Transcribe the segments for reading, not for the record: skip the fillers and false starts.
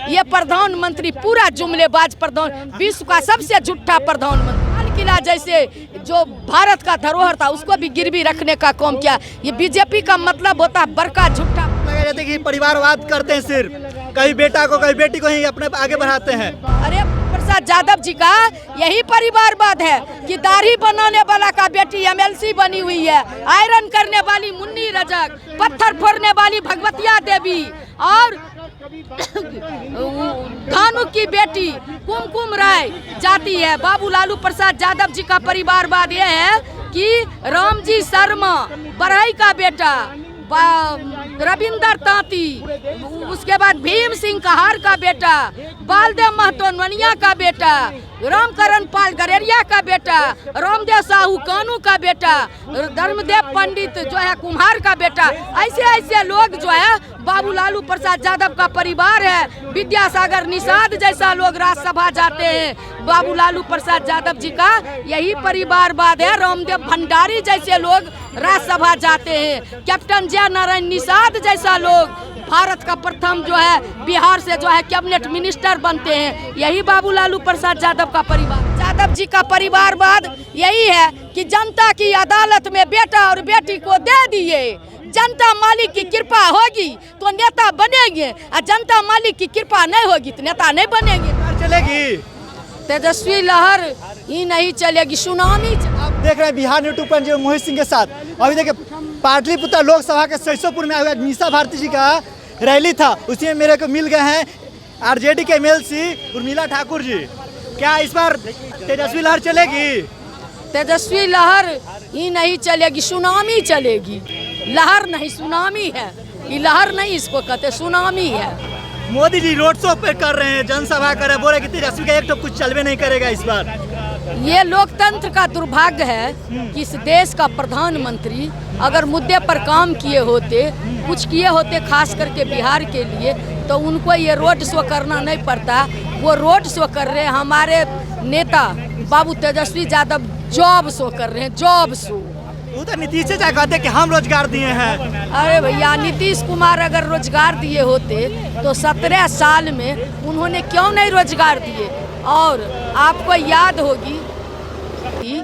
ये प्रधानमंत्री पूरा जुमलेबाज प्रधान, विश्व का सबसे झूठा प्रधानमंत्री। लाल किला जैसे जो भारत का धरोहर था उसको भी गिरवी रखने का काम किया। ये बीजेपी का मतलब होता है बड़का झूठा। लगा जाता है कि परिवारवाद करते हैं, सिर्फ कहीं बेटा को कहीं बेटी को ही अपने आगे बढ़ाते हैं। अरे प्रसाद यादव जी का यही परिवारवाद है कि दाढ़ी बनाने वाला का बेटी एमएलसी बनी हुई है, आयरन करने वाली मुन्नी रजक, पत्थर फोड़ने वाली भगवतिया देवी और धानु की बेटी कुमकुम राय जाती है। बाबू लालू प्रसाद यादव जी का परिवारवाद यह है कि रामजी शर्मा बरहई का बेटा, रविंदर तांती, उसके बाद भीम सिंह कहार का बेटा, बालदेव महतो नवनिया का बेटा, रामकरण पाल गरेरिया का बेटा, रामदेव साहू कानू का बेटा, धर्मदेव पंडित जो है कुम्हार का बेटा, ऐसे ऐसे लोग जो है बाबू लालू प्रसाद यादव का परिवार है। विद्यासागर निषाद जैसा लोग राज्यसभा जाते हैं। बाबू लालू प्रसाद यादव जी का यही परिवारवाद है। रामदेव भंडारी जैसे लोग राज्यसभा जाते हैं। कैप्टन जय नारायण निषाद जैसा लोग भारत का प्रथम जो है बिहार से जो है कैबिनेट मिनिस्टर बनते हैं। यही बाबू लालू प्रसाद यादव का परिवार। यादव जी का परिवारवाद यही है कि जनता की अदालत में बेटा और बेटी को दे दिए। जनता मालिक की कृपा होगी तो नेता बनेंगे, और जनता मालिक की कृपा नहीं होगी तो नेता नहीं बनेंगे। चलेगी तेजस्वी लहर ही नहीं चलेगी, सुनामी। आप देख रहे हैं बिहार न्यूज़ 2.0 मोहित सिंह के साथ। अभी देखिए पाटलिपुत्र लोकसभा के सरसोपुर में हुआ मीसा भारती जी का रैली था, उसी में मेरे को मिल गए हैं आरजेडी के एमएलसी उर्मिला ठाकुर जी। क्या इस बार तेजस्वी लहर चलेगी? तेजस्वी लहर ही नहीं चलेगी, सुनामी चलेगी। लहर नहीं सुनामी है, ये लहर नहीं इसको कहते, सुनामी है। मोदी जी रोड शो पे कर रहे हैं, जनसभा कर रहे हैं, बोल रहे कि तेजस्वी का एक तो कुछ चलवे नहीं करेगा इस बार। ये लोकतंत्र का दुर्भाग्य है कि इस देश का प्रधानमंत्री अगर मुद्दे पर काम किए होते, कुछ किए होते खास करके बिहार के लिए, तो उनको ये रोड शो करना नहीं पड़ता। वो रोड शो कर रहे हैं। हमारे नेता बाबू तेजस्वी यादव जॉब शो कर रहे हैं, जॉब शो। वो तो नीतीश से क्या कहते कि हम रोजगार दिए हैं। अरे भैया, नीतीश कुमार अगर रोजगार दिए होते तो 17 साल में उन्होंने क्यों नहीं रोजगार दिए? और आपको याद होगी कि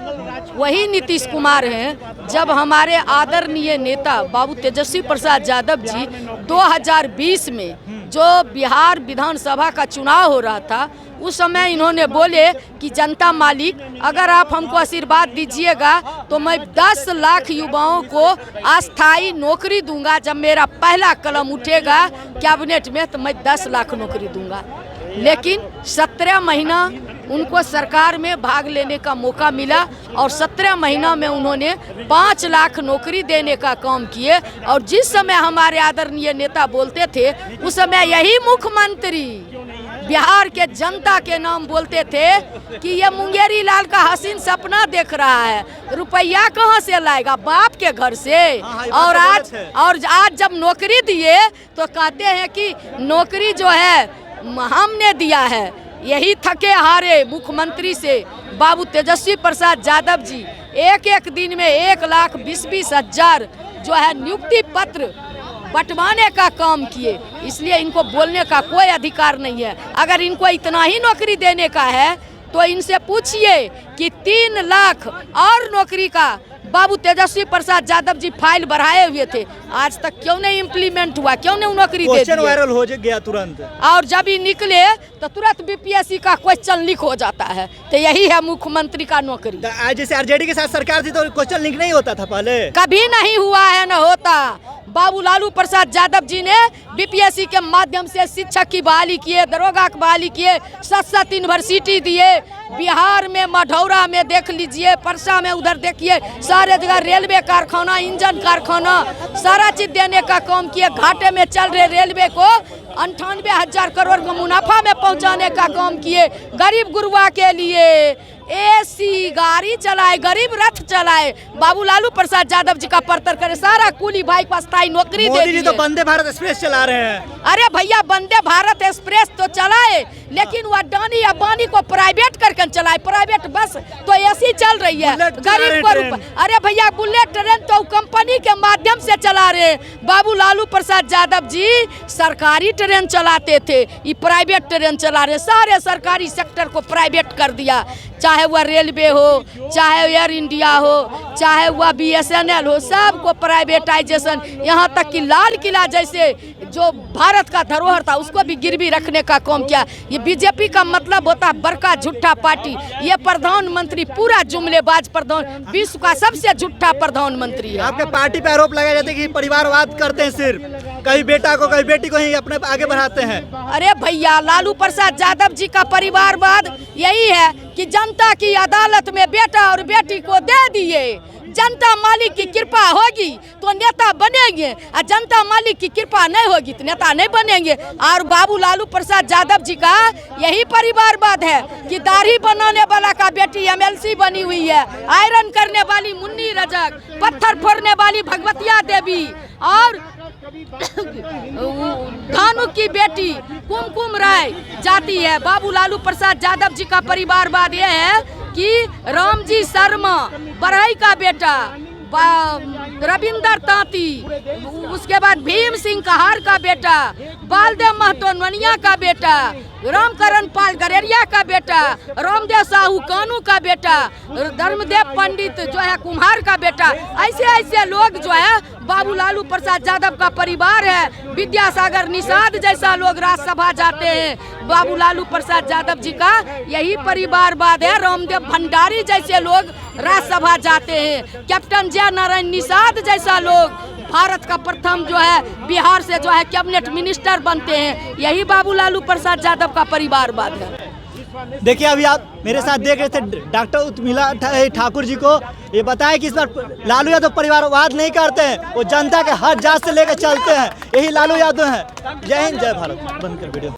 वही नीतीश कुमार हैं जब हमारे आदरणीय नेता बाबू तेजस्वी प्रसाद यादव जी 2020 में जो बिहार विधानसभा का चुनाव हो रहा था, उस समय इन्होंने बोले कि जनता मालिक अगर आप हमको आशीर्वाद दीजिएगा तो मैं 10 लाख युवाओं को अस्थाई नौकरी दूंगा। जब मेरा पहला कलम उठेगा कैबिनेट में तो मैं 10 लाख नौकरी दूंगा। लेकिन 17 महीना उनको सरकार में भाग लेने का मौका मिला और 17 महीना में उन्होंने 5 लाख नौकरी देने का काम किए। और जिस समय हमारे आदरणीय नेता बोलते थे उस समय यही मुख्यमंत्री बिहार के जनता के नाम बोलते थे कि ये मुंगेरी लाल का हसीन सपना देख रहा है, रुपया कहाँ से लाएगा? बाप के घर से। और आज जब नौकरी दिए तो कहते हैं कि नौकरी जो है हमने दिया है। यही थके हारे मुख्यमंत्री से बाबू तेजस्वी प्रसाद यादव जी एक एक दिन में 1,20,20,000 जो है नियुक्ति पत्र बंटवाने का काम किए। इसलिए इनको बोलने का कोई अधिकार नहीं है। अगर इनको इतना ही नौकरी देने का है तो इनसे पूछिए कि 3 लाख और नौकरी का बाबू तेजस्वी प्रसाद यादव जी फाइल बढ़ाए हुए थे, आज तक क्यों नहीं इम्प्लीमेंट हुआ? क्यों नहीं नौकरी दे दी? वायरल हो गया तुरंत, और जब ही निकले तो तुरंत बीपीएससी का क्वेश्चन लीक हो जाता है। तो यही है मुख्यमंत्री का नौकरी। जैसे आरजेडी के साथ सरकार थी तो क्वेश्चन लीक नहीं होता था पहले? कभी नहीं हुआ है, न होता। बाबू लालू प्रसाद यादव जी ने बीपीएससी के माध्यम से शिक्षक की बहाली किए, दरोगा की बहाली किए, 7 यूनिवर्सिटी दिए। बिहार में मढ़ौरा में देख लीजिए, परसा में उधर देखिए, सारे जगह रेलवे कारखाना, इंजन कारखाना, सारा चीज देने का काम किए। घाटे में चल रहे रेलवे को 98,000 करोड़ का मुनाफा में पहुंचाने का काम किए। गरीब गुरुआ के लिए एसी गाड़ी चलाए, गरीब रथ चलाए। बाबू लालू प्रसाद यादव जी का परतर करे, सारा कुली भाई को अस्थायी नौकरी दे दी। मोदी जी तो वंदे भारत एक्सप्रेस चला रहे हैं। अरे भैया, वंदे भारत एक्सप्रेस तो चलाए, लेकिन वो अडानी अंबानी को प्राइवेट करके चलाए। प्राइवेट बस तो ऐसी चल रही है, गरीब को रूप। अरे भैया बुलेट ट्रेन तो कंपनी के माध्यम से चला रहे। बाबू लालू प्रसाद यादव जी सरकारी ट्रेन चलाते थे, ये प्राइवेट ट्रेन चला रहे। सारे सरकारी सेक्टर को प्राइवेट कर दिया, चाहे वह रेलवे हो, चाहे एयर इंडिया हो, चाहे वह BSNL हो, सबको प्राइवेटाइजेशन। यहाँ तक कि लाल किला जैसे जो भारत का धरोहर था उसको भी गिरवी रखने का काम किया। ये बीजेपी का मतलब होता है बड़का झूठा पार्टी। ये प्रधानमंत्री पूरा जुमलेबाज प्रधान, विश्व का सबसे झूठा प्रधानमंत्री है। आपके पार्टी पे आरोप लगाए जाते हैं कि परिवारवाद करते हैं, सिर्फ कहीं बेटा को कहीं बेटी को ही अपने आगे बढ़ाते हैं। अरे भैया लालू प्रसाद यादव जी का परिवारवाद यही है कि जनता की अदालत में बेटा और बेटी को दे दिए। जनता मालिक की कृपा होगी तो नेता बनेंगे, और जनता मालिक की कृपा नहीं होगी तो नेता नहीं बनेंगे। और बाबू लालू प्रसाद यादव जी का यही परिवारवाद है कि दाढ़ी बनाने वाला का बेटी MLC बनी हुई है, आयरन करने वाली मुन्नी रजक, पत्थर फोड़ने वाली भगवतिया देवी, और धानु की बेटी कुमकुम राय जाती है। बाबू लालू प्रसाद यादव जी का परिवारवाद यह है कि रामजी शर्मा बरहई का बेटा, रविंदर तांती, उसके बाद भीम सिंह कहार का बेटा, बालदेव महतो ननिया का बेटा, रामकरण पाल गरेरिया का बेटा, रामदेव साहू कानू का बेटा, धर्मदेव पंडित जो है कुम्हार का बेटा। ऐसे ऐसे लोग जो है बाबू लालू प्रसाद यादव का परिवार है। विद्यासागर निषाद जैसा लोग राज्यसभा जाते हैं। बाबू लालू प्रसाद यादव जी का यही परिवारवाद है। रामदेव भंडारी जैसे लोग राज्यसभा जाते हैं। कैप्टन जय नारायण निषाद जैसा लोग भारत का प्रथम जो है बिहार से जो है कैबिनेट मिनिस्टर बनते हैं। यही बाबू लालू प्रसाद यादव का परिवारवाद है। देखिए अभी आप मेरे साथ देख रहे थे डॉक्टर उत्मिला ठाकुर जी को। ये बताया कि इस बार लालू यादव परिवारवाद नहीं करते हैं, वो जनता के हर जात से लेकर चलते हैं। यही लालू यादव हैं। जय हिंद, जय भारत। बंद कर वीडियो।